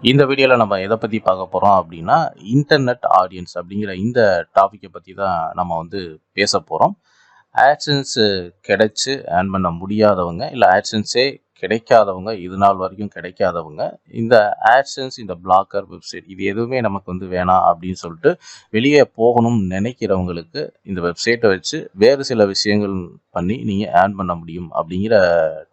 இந்த வீடியோவில் நம்ம எதை பற்றி பார்க்க போகிறோம் அப்படின்னா இன்டர்நெட் ஆடியன்ஸ் அப்படிங்கிற இந்த டாப்பிக்கை பற்றி தான் நம்ம வந்து பேச போகிறோம். ஆட்சன்ஸ் கிடைச்சி ஏர்ன் பண்ண முடியாதவங்க, இல்லை ஆட்சன்ஸே கிடைக்காதவங்க, இது நாள் வரைக்கும் கிடைக்காதவங்க, இந்த ஆட்சன்ஸ், இந்த பிளாக்கர் வெப்சைட் இது எதுவுமே நமக்கு வந்து வேணாம் அப்படின்னு சொல்லிட்டு வெளியே போகணும்னு நினைக்கிறவங்களுக்கு இந்த வெப்சைட்டை வச்சு வேறு சில விஷயங்கள் பண்ணி நீங்கள் ஏர்ன் பண்ண முடியும் அப்படிங்கிற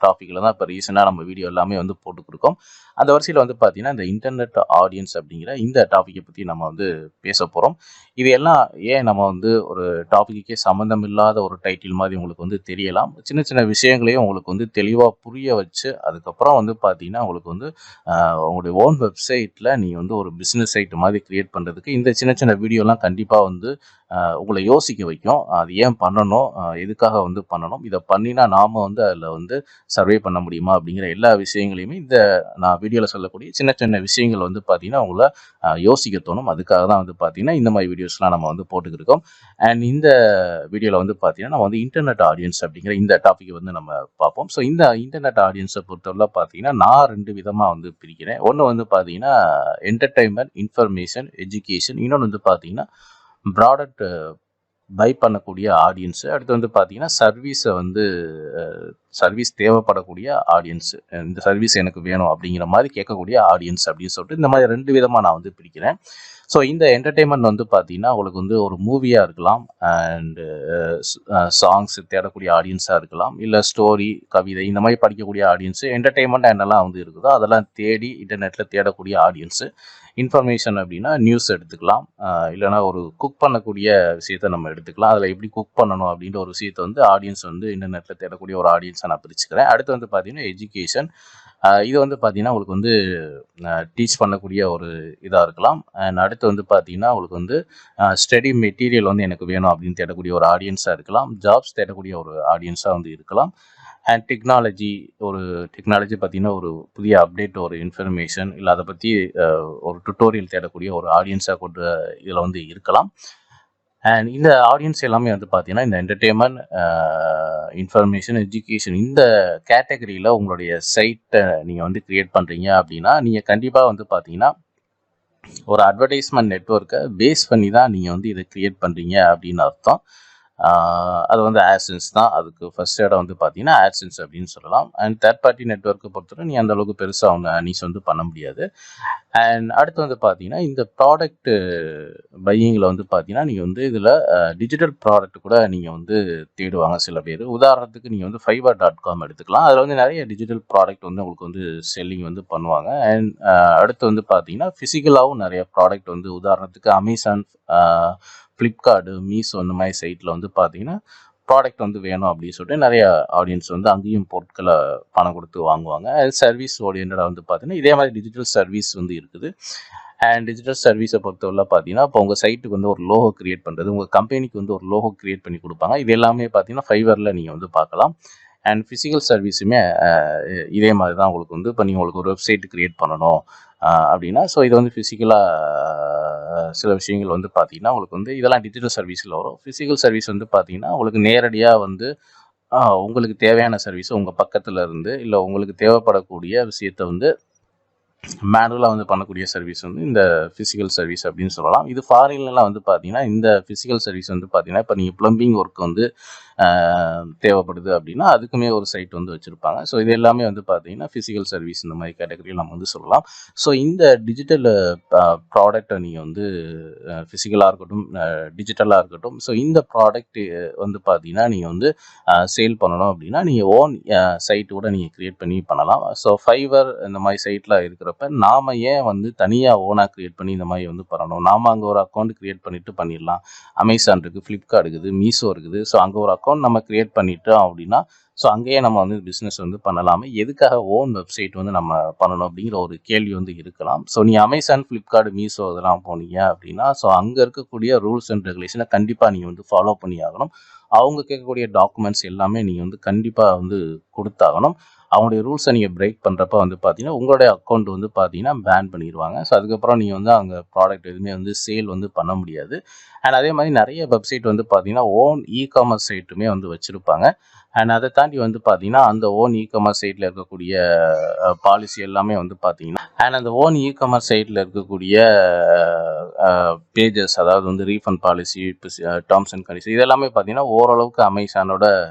டாப்பிக்கில் தான் இப்போ ரீசெண்டாக நம்ம வீடியோ எல்லாமே வந்து போட்டுக்கிருக்கோம். அந்த வரிசையில் வந்து பார்த்தீங்கன்னா இந்த இன்டர்நெட் ஆடியன்ஸ் அப்படிங்கிற இந்த டாப்பிக்கை பற்றி நம்ம வந்து பேச போகிறோம். இது எல்லாம் ஏன் நம்ம வந்து ஒரு டாப்பிக்கே சம்மந்தம் இல்லாத ஒரு டைட்டில் மாதிரி உங்களுக்கு வந்து தெரியலாம். சின்ன சின்ன விஷயங்களையும் உங்களுக்கு வந்து தெளிவாக புரிய வச்சு அதுக்கப்புறம் வந்து பார்த்தீங்கன்னா உங்களுக்கு வந்து உங்களுடைய ஓன் வெப்சைட்டில் நீங்கள் வந்து ஒரு பிஸ்னஸ் சைட் மாதிரி க்ரியேட் பண்ணுறதுக்கு இந்த சின்ன சின்ன வீடியோலாம் கண்டிப்பாக வந்து உங்களை யோசிக்க வைக்கும். அது ஏன் பண்ணணும், எதுக்காக வந்து பண்ணணும், இதை பண்ணினா நாம் வந்து அதில் வந்து சர்வே பண்ண முடியுமா அப்படிங்கிற எல்லா விஷயங்களையுமே இந்த நான் வீடியோவில் சொல்லக்கூடிய சின்ன சின்ன விஷயங்கள் வந்து பார்த்தீங்கன்னா உங்களை யோசிக்க தோணும். அதுக்காக தான் வந்து பார்த்தீங்கன்னா இந்த மாதிரி வீடியோஸ்லாம் நம்ம வந்து போட்டுக்கிருக்கோம். அண்ட் இந்த வீடியோவில் வந்து பார்த்தீங்கன்னா நம்ம வந்து இன்டர்நெட் ஆடியன்ஸ் அப்படிங்கிற இந்த டாப்பிக்கை வந்து நம்ம பார்ப்போம். ஸோ இந்த இன்டர்நெட் ஆடியன்ஸை பொறுத்தவரை பார்த்தீங்கன்னா நான் 2 விதமாக வந்து பிரிக்கிறேன். ஒன்று வந்து பார்த்தீங்கன்னா என்டர்டைன்மெண்ட், இன்ஃபர்மேஷன், எஜுகேஷன். இன்னொன்று வந்து பார்த்தீங்கன்னா ப்ராடக்ட் பை பண்ணக்கூடிய ஆடியன்ஸு. அடுத்து வந்து பார்த்தீங்கன்னா சர்வீஸ் தேவைப்படக்கூடிய ஆடியன்ஸு. இந்த சர்வீஸ் எனக்கு வேணும் அப்படிங்கிற மாதிரி கேட்கக்கூடிய ஆடியன்ஸ் அப்படின்னு சொல்லிட்டு இந்த மாதிரி 2 விதமாக நான் வந்து பிரிக்கிறேன். ஸோ இந்த என்டர்டெயின்மெண்ட் வந்து பார்த்தீங்கன்னா உங்களுக்கு வந்து ஒரு மூவியாக இருக்கலாம், அண்டு சாங்ஸ் தேடக்கூடிய ஆடியன்ஸாக இருக்கலாம், இல்லை ஸ்டோரி, கவிதை இந்த மாதிரி படிக்கக்கூடிய ஆடியன்ஸு. என்டர்டெயின்மெண்ட் என்னெல்லாம் வந்து இருக்குதோ அதெல்லாம் தேடி இன்டர்நெட்டில் தேடக்கூடிய ஆடியன்ஸு. இன்ஃபர்மேஷன் அப்படின்னா நியூஸ் எடுத்துக்கலாம், இல்லைனா ஒரு குக் பண்ணக்கூடிய விஷயத்த நம்ம எடுத்துக்கலாம். அதில் எப்படி குக் பண்ணணும் அப்படின்ற ஒரு விஷயத்தை வந்து ஆடியன்ஸ் வந்து இன்டர்நெட்டில் தேடக்கூடிய ஒரு ஆடியன்ஸை நான் பிரிச்சுக்கிறேன். அடுத்து வந்து பார்த்தீங்கன்னா எஜுகேஷன். இது வந்து பார்த்தீங்கன்னா உங்களுக்கு வந்து டீச் பண்ணக்கூடிய ஒரு இதாக இருக்கலாம். அண்ட் அடுத்து வந்து பார்த்தீங்கன்னா உங்களுக்கு வந்து ஸ்டடி மெட்டீரியல் வந்து எனக்கு வேணும் அப்படின்னு தேடக்கூடிய ஒரு ஆடியன்ஸாக இருக்கலாம். ஜாப்ஸ் தேடக்கூடிய ஒரு ஆடியன்ஸாக வந்து இருக்கலாம். அண்ட் டெக்னாலஜி பார்த்தீங்கன்னா ஒரு புதிய அப்டேட், ஒரு இன்ஃபர்மேஷன், இல்லை அதை பற்றி ஒரு டுட்டோரியல் தேடக்கூடிய ஒரு ஆடியன்ஸாக கொண்டு இதில் வந்து இருக்கலாம். அண்ட் இந்த ஆடியன்ஸ் எல்லாமே வந்து பார்த்தீங்கன்னா இந்த என்டர்டெயின்மெண்ட், இன்ஃபர்மேஷன், எஜுகேஷன் இந்த கேட்டகரியில் உங்களுடைய சைட்டை நீங்கள் வந்து க்ரியேட் பண்ணுறீங்க அப்படின்னா நீங்கள் கண்டிப்பாக வந்து பார்த்தீங்கன்னா ஒரு அட்வர்டைஸ்மெண்ட் நெட்வொர்க்கை பேஸ் பண்ணி தான் நீங்கள் வந்து இதை க்ரியேட் பண்ணுறீங்க அப்படின்னு அர்த்தம். அது வந்து ஆட்சன்ஸ் தான். அதுக்கு ஃபர்ஸ்ட் இடம் வந்து பார்த்தீங்கன்னா ஆட்சன்ஸ் அப்படின்னு சொல்லலாம். அண்ட் தேர்ட் பார்ட்டி நெட்வொர்க்கை பொறுத்தவரை நீ அந்த அளவுக்கு பெருசாக அவங்க நீஸ் வந்து பண்ண முடியாது. அண்ட் அடுத்து வந்து பார்த்தீங்கன்னா இந்த ப்ராடக்ட் பையிங்கில் வந்து பார்த்தீங்கன்னா நீங்கள் வந்து இதில் டிஜிட்டல் ப்ராடக்ட் கூட நீங்கள் வந்து தேடுவாங்க சில பேர். உதாரணத்துக்கு நீங்கள் வந்து fiverr.com எடுத்துக்கலாம். அதில் வந்து நிறைய டிஜிட்டல் ப்ராடக்ட் வந்து உங்களுக்கு வந்து செல்லிங் வந்து பண்ணுவாங்க. அண்ட் அடுத்து வந்து பார்த்தீங்கன்னா ஃபிசிக்கலாகவும் நிறைய ப்ராடக்ட் வந்து உதாரணத்துக்கு அமேசான், ஃப்ளிப்கார்டு, மீஷோ இந்த மாதிரி சைட்டில் வந்து பார்த்தீங்கன்னா ப்ராடக்ட் வந்து வேணும் அப்படின்னு சொல்லிட்டு நிறைய ஆடியன்ஸ் வந்து அங்கேயும் பொருட்களை பணம் கொடுத்து வாங்குவாங்க. அது சர்வீஸ் ஓரியன்டாக வந்து பார்த்தீங்கன்னா இதே மாதிரி டிஜிட்டல் சர்வீஸ் வந்து இருக்குது. அண்ட் டிஜிட்டல் சர்வீஸை பொறுத்தவரை பார்த்தீங்கன்னா இப்போ உங்கள் சைட்டுக்கு வந்து ஒரு லோகோ க்ரியேட் பண்ணுறது, உங்கள் கம்பெனிக்கு வந்து ஒரு லோகோ க்ரியேட் பண்ணி கொடுப்பாங்க. இது எல்லாமே பார்த்தீங்கன்னா ஃபைவரில் நீங்கள் வந்து பார்க்கலாம். அண்ட் ஃபிசிக்கல் சர்வீஸுமே இதே மாதிரி தான் உங்களுக்கு வந்து இப்போ நீங்கள் உங்களுக்கு ஒரு வெப்சைட் க்ரியேட் பண்ணணும் அப்படின்னா ஸோ இது வந்து ஃபிசிக்கலாக சில விஷயங்கள் வந்து பார்த்தீங்கன்னா உங்களுக்கு வந்து இதெல்லாம் டிஜிட்டல் சர்வீஸில் வரும். ஃபிசிக்கல் சர்வீஸ் வந்து பார்த்தீங்கன்னா உங்களுக்கு நேரடியாக வந்து உங்களுக்கு தேவையான சர்வீஸ் உங்கள் பக்கத்தில் இருந்து இல்லை உங்களுக்கு தேவைப்படக்கூடிய விஷயத்தை வந்து மேனுவலாக வந்து பண்ணக்கூடிய சர்வீஸ் வந்து இந்த ஃபிசிக்கல் சர்வீஸ் அப்படின்னு சொல்லலாம். இது ஃபாரின்லாம் வந்து பார்த்தீங்கன்னா இந்த ஃபிசிக்கல் சர்வீஸ் வந்து பார்த்தீங்கன்னா இப்போ நீங்கள் ப்ளம்பிங் ஒர்க் வந்து தேவைப்படுது அப்படின்னா அதுக்குமே ஒரு சைட் வந்து வச்சுருப்பாங்க. ஸோ இது எல்லாமே வந்து பார்த்தீங்கன்னா ஃபிசிக்கல் சர்வீஸ் இந்த மாதிரி கேட்டகரியில் நம்ம வந்து சொல்லலாம். ஸோ இந்த டிஜிட்டல் ப்ராடக்டை நீங்கள் வந்து ஃபிசிக்கலாக இருக்கட்டும், டிஜிட்டலாக இருக்கட்டும், ஸோ இந்த ப்ராடக்ட் வந்து பார்த்தீங்கன்னா நீங்கள் வந்து சேல் பண்ணணும் அப்படின்னா நீங்கள் ஓன் சைட்டு கூட நீங்கள் க்ரியேட் பண்ணி பண்ணலாம். ஸோ ஃபைவர் இந்த மாதிரி சைட்டில் இருக்கிறப்ப நாம் ஏன் வந்து தனியாக ஓனாக க்ரியேட் பண்ணி இந்த மாதிரி வந்து பண்ணணும்? நாம் அங்கே ஒரு அக்கௌண்ட் க்ரியேட் பண்ணிவிட்டு பண்ணிடலாம். அமேசான் இருக்குது, ஃப்ளிப்கார்ட் இருக்குது, மீஷோ இருக்குது. ஸோ அங்கே ஒரு அக்கௌண்ட் நம்ம க்ரியேட் பண்ணிட்டோம் அப்படின்னா ஸோ அங்கேயே நம்ம வந்து பிஸ்னஸ் வந்து பண்ணலாமே, எதுக்காக ஓன் வெப்சைட் வந்து நம்ம பண்ணணும் அப்படிங்கிற ஒரு கேள்வி வந்து இருக்கலாம். ஸோ நீ அமேசான், ஃப்ளிப்கார்ட், மீஷோ இதெல்லாம் போனீங்க அப்படின்னா ஸோ அங்கே இருக்கக்கூடிய ரூல்ஸ் அண்ட் ரெகுலேஷனை கண்டிப்பாக நீங்கள் வந்து ஃபாலோ பண்ணி ஆகணும். அவங்க கேட்கக்கூடிய டாக்குமெண்ட்ஸ் எல்லாமே நீங்கள் வந்து கண்டிப்பாக வந்து கொடுத்தாகணும். அவங்களுடைய ரூல்ஸை நீங்கள் பிரேக் பண்ணுறப்ப வந்து பார்த்தீங்கன்னா உங்களுடைய அக்கௌண்ட் வந்து பார்த்தீங்கன்னா பேன் பண்ணிடுவாங்க. ஸோ அதுக்கப்புறம் நீங்கள் வந்து அங்கே ப்ராடக்ட் எதுவுமே வந்து சேல் வந்து பண்ண முடியாது. அண்ட் அதே மாதிரி நிறைய வெப்சைட் வந்து பார்த்தீங்கன்னா ஓன் இ-காமர்ஸ் சைட்டுமே வந்து வச்சுருப்பாங்க. அண்ட் அதை தாண்டி வந்து பார்த்தீங்கன்னா அந்த ஓன் இ-காமர்ஸ் சைட்டில் இருக்கக்கூடிய பாலிசி எல்லாமே வந்து பார்த்தீங்கன்னா அண்ட் அந்த ஓன் இ-காமர்ஸ் சைட்டில் இருக்கக்கூடிய பேஜஸ், அதாவது வந்து refund policy, terms and condition, இதெல்லாமே பார்த்தீங்கன்னா ஓரளவுக்கு அமேசானோட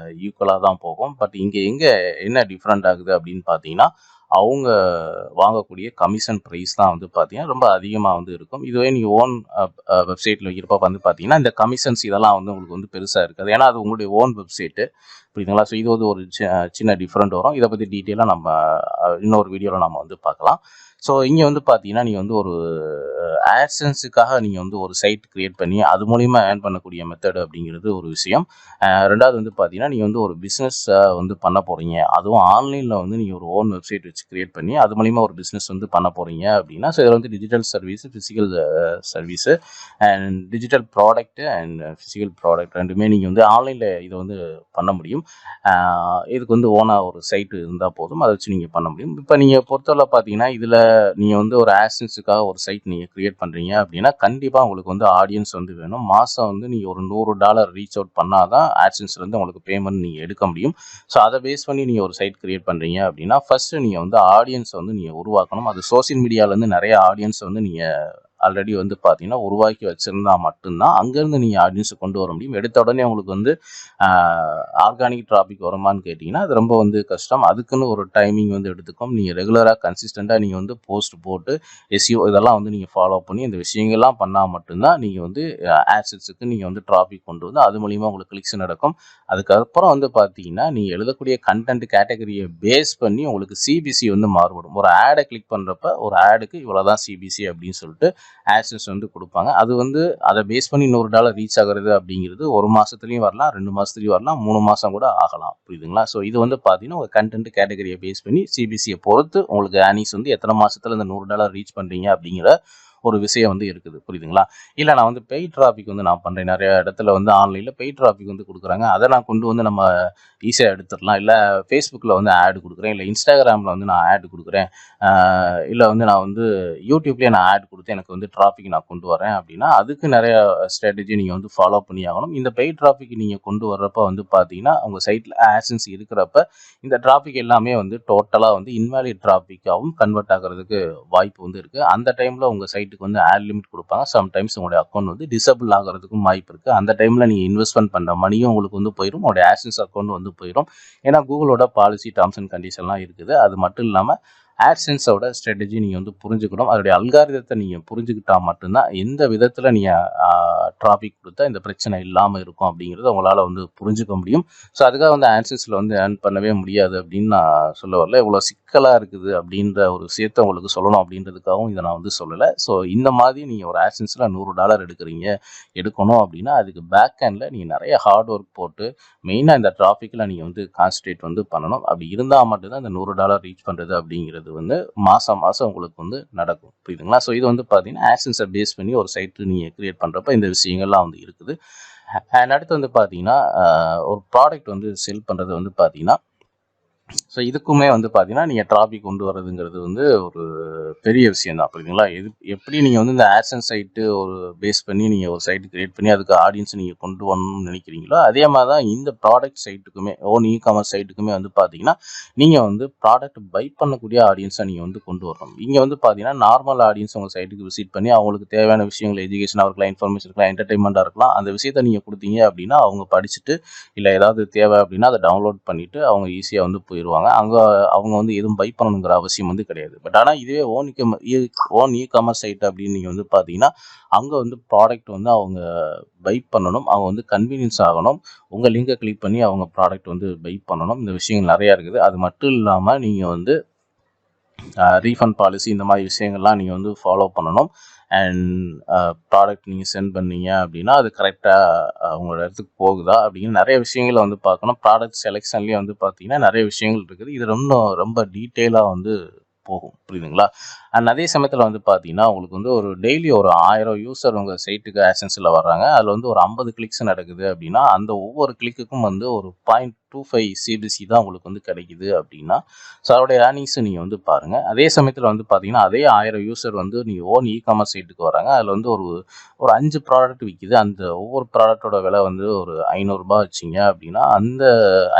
ஈக்குவலாக தான் போகும். பட் இங்கே எங்கே என்ன டிஃப்ரெண்ட் ஆகுது அப்படின்னு பார்த்தீங்கன்னா அவங்க வாங்கக்கூடிய கமிஷன் ப்ரைஸ் தான் வந்து பார்த்தீங்கன்னா ரொம்ப அதிகமாக வந்து இருக்கும். இதுவே நீங்கள் ஓன் வெப்சைட்டில் வைக்கிறப்ப வந்து பார்த்தீங்கன்னா இந்த கமிஷன்ஸ் இதெல்லாம் வந்து உங்களுக்கு வந்து பெருசாக இருக்காது. ஏன்னா அது உங்களுடைய ஓன் வெப்சைட்டு, புரியுதுங்களா? ஸோ இது வந்து ஒரு சின்ன டிஃப்ரெண்ட் வரும். இதை பற்றி டீட்டெயிலாக நம்ம இன்னொரு வீடியோவில் நம்ம வந்து பார்க்கலாம். ஸோ இங்கே வந்து பார்த்தீங்கன்னா நீங்கள் வந்து ஒரு ஆட்சன்ஸுக்காக நீங்கள் வந்து ஒரு சைட் க்ரியேட் பண்ணி அது மூலிமா ஏர்ன் பண்ணக்கூடிய மெத்தட் அப்படிங்கிறது ஒரு விஷயம். ரெண்டாவது வந்து பார்த்தீங்கன்னா நீங்கள் வந்து ஒரு பிஸ்னஸ் வந்து பண்ண போகிறீங்க, அதுவும் ஆன்லைனில் வந்து நீங்கள் ஒரு ஓன் வெப்சைட் வச்சு க்ரியேட் பண்ணி அது மூலிமா ஒரு பிஸ்னஸ் வந்து பண்ண போகிறீங்க அப்படின்னா, ஸோ இதில் வந்து digital service, physical service and digital product and physical product ரெண்டுமே நீங்கள் வந்து ஆன்லைனில் இதை வந்து பண்ண முடியும். இதுக்கு வந்து ஓனாக ஒரு சைட்டு இருந்தால் போதும், அதை வச்சு நீங்கள் பண்ண முடியும். இப்போ நீங்கள் பொறுத்தவரை பார்த்தீங்கன்னா இதில் நீங்கள் வந்து ஒரு ஆட்சன்ஸுக்காக ஒரு சைட் நீங்கள் க்ரியேட் பண்ணுறீங்க அப்படின்னா கண்டிப்பாக உங்களுக்கு வந்து ஆடியன்ஸ் வந்து வேணும். மாதம் வந்து நீங்கள் ஒரு $100 ரீச் அவுட் பண்ணால் தான் ஆட்சன்ஸ்லேருந்து உங்களுக்கு பேமெண்ட் நீங்கள் எடுக்க முடியும். ஸோ அதை பேஸ் பண்ணி நீங்கள் ஒரு சைட் க்ரியேட் பண்ணுறீங்க அப்படின்னா ஃபஸ்ட்டு நீங்கள் வந்து ஆடியன்ஸை வந்து நீங்கள் உருவாக்கணும். அது சோசியல் மீடியாவிலேருந்து நிறைய ஆடியன்ஸை வந்து நீங்கள் ஆல்ரெடி வந்து பார்த்தீங்கன்னா உருவாக்கி வச்சுருந்தா மட்டும்தான் அங்கேருந்து நீங்கள் ஆடியன்ஸை கொண்டு வர முடியும். எடுத்த உடனே உங்களுக்கு வந்து ஆர்கானிக் டிராஃபிக் வருமானு கேட்டிங்கன்னா அது ரொம்ப வந்து கஷ்டம். அதுக்குன்னு ஒரு டைமிங் வந்து எடுத்துக்கும். நீங்கள் ரெகுலராக கன்சிஸ்டண்ட்டாக நீங்கள் வந்து போஸ்ட் போட்டு எஸ்இஓ இதெல்லாம் வந்து நீங்கள் ஃபாலோ பண்ணி இந்த விஷயங்கள்லாம் பண்ணால் மட்டும்தான் நீங்கள் வந்து ஆட்சன்ஸுக்கு நீங்கள் வந்து டிராஃபிக் கொண்டு வந்து அது மூலிமா உங்களுக்கு கிளிக்ஸ் நடக்கும். அதுக்கப்புறம் வந்து பார்த்தீங்கன்னா நீங்கள் எழுதக்கூடிய கண்டென்ட் கேட்டகரியை பேஸ் பண்ணி உங்களுக்கு சிபிசி வந்து மாறுபடும். ஒரு ஆடை கிளிக் பண்ணுறப்ப ஒரு ஆடுக்கு இவ்வளோ தான் சிபிசி அப்படின்னு சொல்லிட்டு ஆட்சன்ஸ் வந்து கொடுப்பாங்க. அது வந்து அதை பேஸ் பண்ணி $100 ரீச் ஆகிறது அப்படிங்கிறது ஒரு மாதத்துலேயும் வரலாம், 2 மாதத்துலேயும் வரலாம், 3 மாதம் கூட ஆகலாம், புரியுதுங்களா? ஸோ இது வந்து பார்த்தீங்கன்னா ஒரு கண்டென்ட் கேட்டகரியை பேஸ் பண்ணி சிபிசியை பொறுத்து உங்களுக்கு ஏர்னிங்ஸ் வந்து எத்தனை மாதத்தில் இந்த $100 ரீச் பண்ணுறீங்க அப்படிங்கிற ஒரு விஷயம் வந்து இருக்குது, புரியுதுங்களா? இல்லை நான் வந்து பெய்ட் டிராஃபிக் வந்து நான் பண்ணுறேன், நிறைய இடத்துல வந்து ஆன்லைனில் பெய்ட் டிராஃபிக் வந்து கொடுக்குறாங்க, அதை நான் கொண்டு வந்து நம்ம ஈஸியாக எடுத்துடலாம். இல்லை ஃபேஸ்புக்கில் வந்து ஆடு கொடுக்குறேன், இல்லை இன்ஸ்டாகிராமில் வந்து நான் ஆடு கொடுக்குறேன், இல்லை வந்து நான் வந்து யூடியூப்லேயே நான் ஆட் கொடுத்து எனக்கு வந்து டிராஃபிக் நான் கொண்டு வரேன் அப்படின்னா அதுக்கு நிறைய ஸ்ட்ராட்டஜி நீங்கள் வந்து ஃபாலோ பண்ணி ஆகணும். இந்த பெய்ட் டிராஃபிக் நீங்கள் கொண்டு வர்றப்ப வந்து பார்த்தீங்கன்னா உங்கள் சைட்டில் ஆட்சன்ஸ் இருக்கிறப்ப இந்த டிராஃபிக் எல்லாமே வந்து டோட்டலாக வந்து இன்வாலிட் டிராஃபிக்காகவும் கன்வெர்ட் ஆகிறதுக்கு வாய்ப்பு வந்து இருக்குது. அந்த டைமில் உங்கள் சைட்டுக்கு வந்து ஆட் லிமிட் கொடுப்பாங்க. சம்டைம்ஸ் உங்களுடைய அக்கௌண்ட் வந்து டிசபிள் ஆகிறதுக்கும் வாய்ப்பு இருக்குது. அந்த டைமில் நீங்கள் இன்வெஸ்ட்மெண்ட் பண்ணுற மணியும் உங்களுக்கு வந்து போயிடும், உங்களுடைய ஆட்சன்ஸ் அக்கௌண்ட் வந்து போயிடும். ஏன்னா கூகுளோட பாலிசி, டேர்ம்ஸ் அண்ட் கண்டிஷன்லாம் இருக்குது. அது மட்டும் இல்லாமல் ஆட்சன்ஸோட ஸ்ட்ராட்டஜி நீங்கள் வந்து புரிஞ்சுக்கணும். அதோடைய அல்காரிதத்தை நீங்கள் புரிஞ்சுக்கிட்டால் மட்டும்தான் எந்த விதத்தில் நீங்கள் டிராஃபிக் கொடுத்தா இந்த பிரச்சனை இல்லாமல் இருக்கும் அப்படிங்கிறத உங்களால் வந்து புரிஞ்சுக்க முடியும். ஸோ அதுக்காக வந்து ஆட்சன்ஸில் வந்து ஏர்ன் பண்ணவே முடியாது அப்படின்னு நான் சொல்ல வரல. இவ்வளோ சிக்கலாக இருக்குது அப்படின்ற ஒரு விஷயத்தை உங்களுக்கு சொல்லணும் அப்படின்றதுக்காகவும் இதை நான் வந்து சொல்லலை. ஸோ இந்த மாதிரி நீங்கள் ஒரு ஆட்சன்ஸில் $100 எடுக்கணும் அப்படின்னா அதுக்கு பேக் ஹேண்டில் நீங்கள் நிறைய ஹார்ட் ஒர்க் போட்டு மெயினாக இந்த டிராஃபிக்கில் நீங்கள் வந்து கான்சன்ட்ரேட் வந்து பண்ணணும். அப்படி இருந்தால் மட்டும்தான் இந்த $100 ரீச் பண்ணுறது அப்படிங்கிறது வந்து மாதம் உங்களுக்கு வந்து நடக்கும், புரியுதுங்களா? ஸோ இது வந்து பார்த்தீங்கன்னா ஆட்சன்ஸை பேஸ் பண்ணி ஒரு சைட்டு நீங்கள் க்ரியேட் பண்ணுறப்ப இந்த விஷயங்கள்லாம் வந்து இருக்குது. அண்ட் அடுத்து வந்து பார்த்தீங்கன்னா ஒரு ப்ராடக்ட் வந்து செல் பண்ணுறது வந்து பார்த்தீங்கன்னா ஸோ இதுக்குமே வந்து பார்த்தீங்கன்னா நீங்கள் டிராஃபிக் கொண்டு வர்றதுங்கிறது வந்து ஒரு பெரிய விஷயம் தான், புரியுதுங்களா? எப்படி நீங்கள் வந்து இந்த ஆட்சன்ஸ் சைட்டு ஒரு பேஸ் பண்ணி நீங்கள் ஒரு சைட்டு க்ரியேட் பண்ணி அதுக்கு ஆடியன்ஸ் நீங்கள் கொண்டு வரணும்னு நினைக்கிறீங்களோ அதே மாதிரி தான் இந்த ப்ராடக்ட் சைட்டுக்குமே, ஓன் இ-காமர்ஸ் சைட்டுக்குமே வந்து பார்த்தீங்கன்னா நீங்கள் வந்து ப்ராடக்ட் பை பண்ணக்கூடிய ஆடியன்ஸை நீங்கள் வந்து கொண்டு வரணும். இங்கே வந்து பார்த்தீங்கன்னா நார்மல் ஆடியன்ஸ் உங்கள் சைட்டுக்கு விசிட் பண்ணி அவங்களுக்கு தேவையான விஷயங்கள் எஜுகேஷனாக இருக்கலாம், இன்ஃபர்மேஷன் இருக்கலாம், என்டர்டைன்மெண்ட்டாக இருக்கலாம், அந்த விஷயத்தை நீங்கள் கொடுத்தீங்க அப்படின்னா அவங்க படிச்சுட்டு இல்லை ஏதாவது தேவை அப்படின்னா அதை டவுன்லோட் பண்ணிவிட்டு அவங்க ஈஸியாக வந்து போயிடுவாங்க. அவங்க வந்து எதுவும் பை பண்ணணுங்கிற அவசியம் வந்து கிடையாது. பட் ஆனால் இதுவே ஓன் இ-காமர்ஸ் சைட் அப்படின்னு நீங்கள் வந்து பார்த்தீங்கன்னா அங்கே வந்து ப்ராடக்ட் வந்து அவங்க பை பண்ணணும், அவங்க வந்து கன்வீனியன்ஸ் ஆகணும், உங்கள் லிங்கை கிளிக் பண்ணி அவங்க ப்ராடக்ட் வந்து பை பண்ணணும். இந்த விஷயங்கள் நிறையா இருக்குது. அது மட்டும் இல்லாமல் நீங்கள் வந்து ரீஃபண்ட் பாலிசி இந்த மாதிரி விஷயங்கள்லாம் நீங்கள் வந்து ஃபாலோ பண்ணணும். அண்ட் ப்ராடக்ட் நீங்கள் சென்ட் பண்ணீங்க அப்படின்னா அது கரெக்டாக உங்களோட இடத்துக்கு போகுதா அப்படிங்கிற நிறைய விஷயங்களை வந்து பார்க்கணும். ப்ராடக்ட் செலெக்ஷன்லேயே வந்து பார்த்தீங்கன்னா நிறைய விஷயங்கள் இருக்குது. இது ரொம்ப டீட்டெயிலாக வந்து போகும், புரியுதுங்களா? அண்ட் அதே சமயத்தில் வந்து பார்த்தீங்கன்னா உங்களுக்கு வந்து ஒரு டெய்லி ஒரு 1000 யூசர் உங்கள் சைட்டுக்கு ஆசன்ஸில் வர்றாங்க. அதில் வந்து ஒரு 50 கிளிக்ஸ் நடக்குது அப்படின்னா அந்த ஒவ்வொரு கிளிக்குக்கும் வந்து ஒரு 0.25 சிபிசி தான் உங்களுக்கு வந்து கிடைக்குது அப்படின்னா ஸோ அதோடைய ஏர்னிங்ஸை நீங்கள் வந்து பாருங்கள். அதே சமயத்தில் வந்து பார்த்தீங்கன்னா அதே 1000 யூசர் வந்து நீங்கள் ஓன் காமர்ஸ் சைட்டுக்கு வராங்க. அதில் வந்து ஒரு ஒரு 5 ப்ராடக்ட் விற்கிது. அந்த ஒவ்வொரு ப்ராடக்டோட விலை வந்து ஒரு ரூ. 500 வச்சிங்க அப்படின்னா அந்த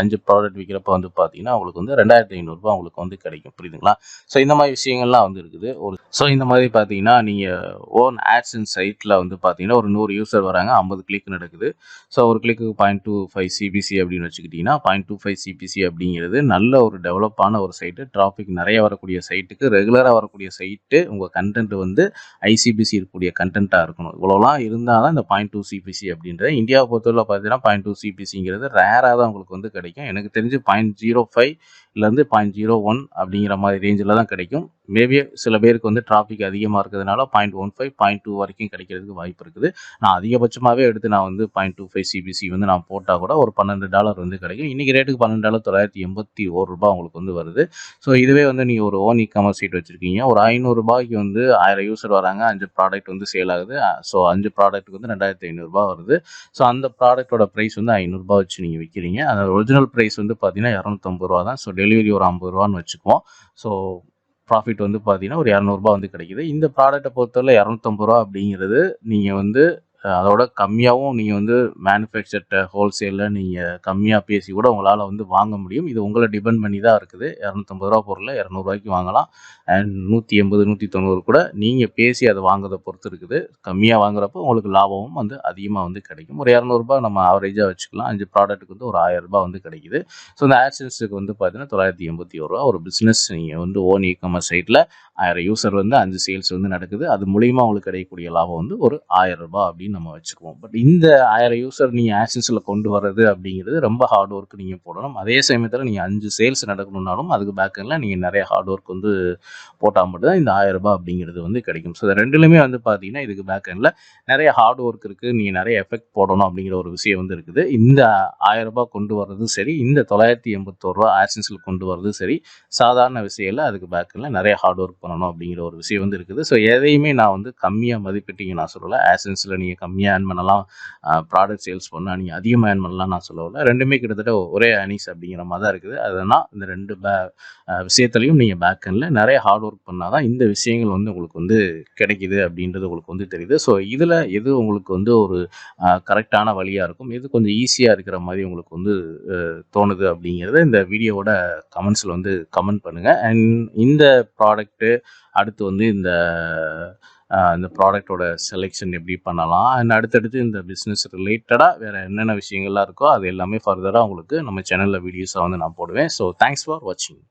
5 ப்ராடக்ட் விற்கிறப்ப வந்து பார்த்தீங்கன்னா உங்களுக்கு வந்து ரூ. 2500 உங்களுக்கு வந்து கிடைக்கும். புரியுதுங்களா? ஸோ இந்த மாதிரி விஷயங்கள்லாம் வந்து இருக்குது. ஸோ இந்த மாதிரி பார்த்தீங்கன்னா நீங்கள் ஓன் ஆட்சன்ஸ் சைட்டில் வந்து பார்த்தீங்கன்னா ஒரு 100 யூசர் வராங்க, 50 கிளிக் நடக்குது. ஸோ ஒரு கிளிக்கு 0.25 சிபிசி அப்படின்னு வச்சுக்கிட்டிங்கன்னா 0.25 சிபிசி அப்படிங்கிறது நல்ல ஒரு டெவலப்பான ஒரு சைட்டு, டிராஃபிக் நிறைய வரக்கூடிய சைட்டுக்கு, ரெகுலராக வரக்கூடிய சைட்டு, உங்கள் கண்டென்ட் வந்து ஐசிபிசி இருக்கக்கூடிய கண்டென்ட்டாக இருக்கணும். இவ்வளோலாம் இருந்தால் தான் இந்த 0.2 சிபிசி அப்படின்றது. இந்தியாவை பொறுத்தவரை பார்த்தீங்கன்னா 0.2 சிபிசிங்கிறது ரேராக தான் உங்களுக்கு வந்து கிடைக்கும். எனக்கு தெரிஞ்சு 0.05 இருந்து 0.01 அப்படிங்கிற மாதிரி ரேஞ்சில் தான் கிடைக்கும். மேபி சில பேருக்கு வந்து டிராஃபிக் அதிகமாக இருக்கிறதுனால 0.15 0.2 வரைக்கும் கிடைக்கிறதுக்கு வாய்ப்பு இருக்குது. நான் அதிகபட்சமாகவே எடுத்து நான் வந்து 0.25 சிபிசி வந்து நான் போட்டால் கூட ஒரு $12 வந்து கிடைக்கும். இன்றைக்கி ரேட்டுக்கு $12 $981 உங்களுக்கு வந்து வருது. ஸோ இதுவே வந்து நீங்கள் ஒரு ஓன் காமர்ஸ் சைட் வச்சுருக்கீங்க, ஒரு $500 வந்து 1000 யூசர் வராங்க, 5 ப்ராடக்ட் வந்து சேல் ஆகுது. ஸோ 5 ப்ராடக்ட்டுக்கு வந்து $2500 வருது. ஸோ அந்த ப்ராடக்ட்டோட ப்ரைஸ் வந்து $500 வச்சு நீங்கள் விற்கிறீங்க. அதோட ஒரிஜினல் ப்ரைஸ் வந்து பார்த்தீங்கன்னா $250 தான். ஸோ டெலிவரி ஒரு $50 வச்சுக்குவோம். ஸோ ப்ராஃபிட் வந்து பார்த்தீங்கன்னா ஒரு $200 வந்து கிடைக்குது. இந்த ப்ராடக்ட்டை பொறுத்தவரை $250 அப்படிங்கிறது நீங்கள் வந்து அதோட கம்மியாகவும் நீங்கள் வந்து மேனுஃபேக்சர்ட்ட ஹோல்சேலில் நீங்கள் கம்மியாக பேசி கூட உங்களால் வந்து வாங்க முடியும். இது உங்களை டிபெண்ட் பண்ணி தான் இருக்குது. $250 பொருளை $200 வாங்கலாம். அண்ட் 180 190 கூட நீங்கள் பேசி அதை வாங்குறதை பொறுத்து இருக்குது. கம்மியாக வாங்குறப்போ உங்களுக்கு லாபமும் வந்து அதிகமாக வந்து கிடைக்கும். ஒரு $200 நம்ம ஆவரேஜாக வச்சுக்கலாம். 5 ப்ராடக்ட்டுக்கு வந்து ஒரு $1000 வந்து கிடைக்குது. ஸோ இந்த ஆட்சன்ஸுக்கு வந்து பார்த்தீங்கன்னா $981 ஒரு பிஸ்னஸ். நீங்கள் வந்து ஓன் காமர்ஸ் சைட்டில் 1000 யூசர் வந்து 5 சேல்ஸ் வந்து நடக்குது. அது மூலிமா உங்களுக்கு கிடைக்கக்கூடிய லாபம் வந்து ஒரு $1000 அப்படின்னு நம்ம வச்சுக்குவோம். பட் இந்த 1000 யூசர் நீங்கள் ஆட்சன்ஸில் கொண்டு வர்றது அப்படிங்கிறது ரொம்ப ஹார்ட் ஒர்க் நீங்கள் போடணும். அதே சமயத்தில் நீங்கள் 5 சேல்ஸ் நடக்கணும்னாலும் அதுக்கு பேக்கெண்டில் நீங்கள் நிறைய ஹார்ட் ஒர்க் வந்து போட்டால் மட்டும்தான் இந்த $1000 அப்படிங்கிறது வந்து கிடைக்கும். ஸோ ரெண்டுலையுமே வந்து பார்த்தீங்கன்னா இதுக்கு பேக்கெண்டில் நிறைய ஹார்ட் ஒர்க் இருக்குது, நீங்கள் நிறைய எஃபெக்ட் போடணும் அப்படிங்கிற ஒரு விஷயம் வந்து இருக்குது. இந்த $1000 கொண்டு வர்றதும் சரி, இந்த $981 ஆட்சன்ஸில் கொண்டு வர்றதும் சரி, சாதாரண விஷயம் இல்லை. அதுக்கு பேக்கெண்டில் நிறைய ஹார்ட் ஒர்க் பண்ணணும் அப்படிங்கிற ஒரு விஷயம் வந்து இருக்குது. ஸோ எதையுமே நான் வந்து கம்மியாக மதிப்பிட்டீங்க நான் சொல்லலை. ஆட்சன்ஸில் நீங்கள் கம்மியாக ஏர்ன் பண்ணலாம், ப்ராடக்ட் சேல்ஸ் பண்ணால் நீங்கள் அதிகமாக ஏர்ன் பண்ணலாம் நான் சொல்லலை. ரெண்டுமே கிட்டத்தட்ட ஒரே ஏர்னிங்ஸ் அப்படிங்கிற மாதிரி தான் இருக்குது. அதனால் இந்த ரெண்டு விஷயத்துலையும் நீங்கள் பேக்கெண்டில் நிறைய ஹார்ட் ஒர்க் பண்ணால் தான் இந்த விஷயங்கள் வந்து உங்களுக்கு வந்து கிடைக்கிது அப்படின்றது உங்களுக்கு வந்து தெரியுது. ஸோ இதில் எது உங்களுக்கு வந்து ஒரு கரெக்டான வழியாக இருக்கும், எது கொஞ்சம் ஈஸியாக இருக்கிற மாதிரி உங்களுக்கு வந்து தோணுது அப்படிங்கிறத இந்த வீடியோவோட கமெண்ட்ஸில் வந்து கமெண்ட் பண்ணுங்கள். அண்ட் இந்த ப்ராடக்ட்டு அடுத்து வந்து இந்த ப்ராடக்டோட செலெக்ஷன் எப்படி பண்ணலாம், அண்ட் அடுத்தடுத்து இந்த பிஸ்னஸ் ரிலேட்டடாக வேறு என்னென்ன விஷயங்கள்லாம் இருக்கோ அது எல்லாமே ஃபர்தராக உங்களுக்கு நம்ம சேனலில் வீடியோஸாக வந்து நான் போடுவேன். ஸோ தேங்க்ஸ் ஃபார் வாட்சிங்.